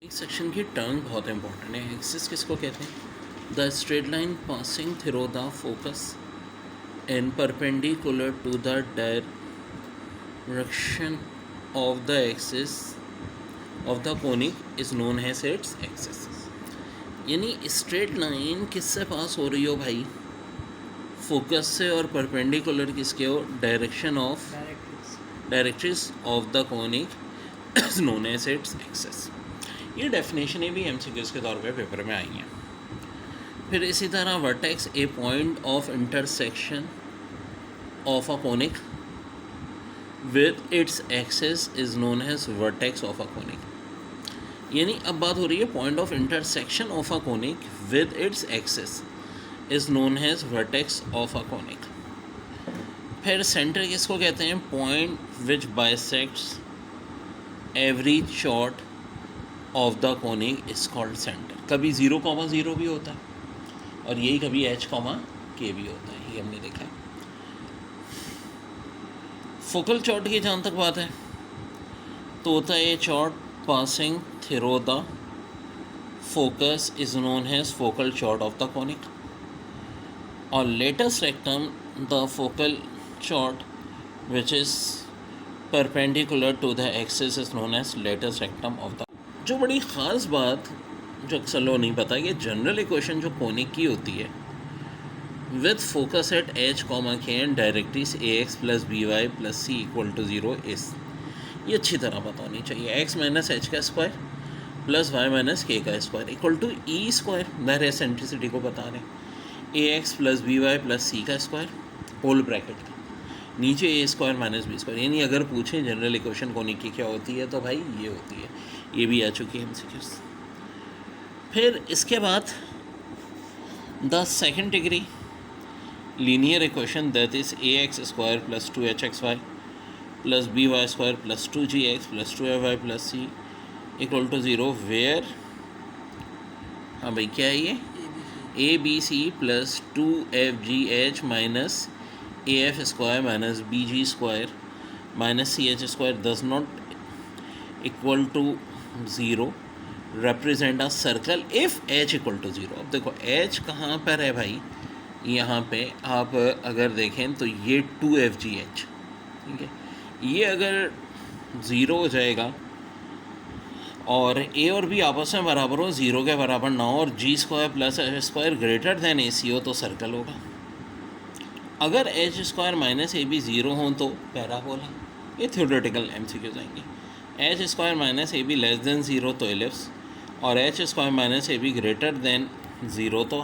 एक सेक्शन की टर्म बहुत इंपॉर्टेंट है। एक्सिस किसको कहते हैं? The straight line passing through the focus and perpendicular to the direction of the axis of the conic is known as its axis. यानी straight line किससे पास हो रही हो भाई? फोकस से। और परपेंडिकुलर किसके हो? Directrix of the conic is known as its axis. ये डेफिनेशन भी एमसीक्यूज़ के तौर पे पेपर में आई हैं। फिर इसी तरह vertex a point of intersection of a conic with its axis is known as vertex of a conic. यानी अब बात हो रही है point of intersection of a conic with its axis is known as vertex of a conic. फिर centre किसको कहते हैं? Point which bisects every chord of the conic is called centre. कभी 0,0 भी होता है और यही कभी h,k भी होता है, ये हमने देखा है। फोकल चॉर्ट की जहाँ तक बात है तो होता है ये chord passing through the focus is known as focal chord of the conic. और latus rectum the focal chord which is perpendicular to the axis is known as latus rectum of the. जो बड़ी ख़ास बात जो अक्सर लोग नहीं पता, ये जनरल इक्वेशन जो कोनिक की होती है with focus at h,k and directrix ax plus by plus c equal to 0 is, ये अच्छी तरह पता होनी चाहिए। x माइनस h का square plus y minus k का square equal to e square, बहरे सेंट्रिसिटी को बता रहे हैं, ax plus by plus c का स्क्वायर होल ब्रैकेट का नीचे a square minus b square. यानी अगर पूछें जनरल इक्वेशन कोनिक की क्या होती है तो भाई ये होती है। ये भी आ चुकी है एमसीक्यूज़। फिर इसके बाद the second degree linear equation that is ax square plus 2hxy plus by square plus 2gx plus 2ay plus c equal to 0 where, हाँ भाई क्या है ये? abc प्लस 2fgh minus af square minus bg square minus ch square does not equal to 0 represent a circle if h equal to 0। अब देखो h कहाँ पर है भाई? यहाँ पे आप अगर देखें तो ये 2fgh, ठीक है, ये अगर 0 हो जाएगा और a और b आपस में बराबर हो, 0 के बराबर ना हो, और g square plus h square greater than ac हो तो सर्कल होगा। अगर h स्क्वायर माइनस ab 0 हो तो पैराबोला। ये थ्योरेटिकल एमसीक्यूज़ आएंगे। h square minus ab less than 0 तो एलिप्स, और h square minus ab greater than 0 तो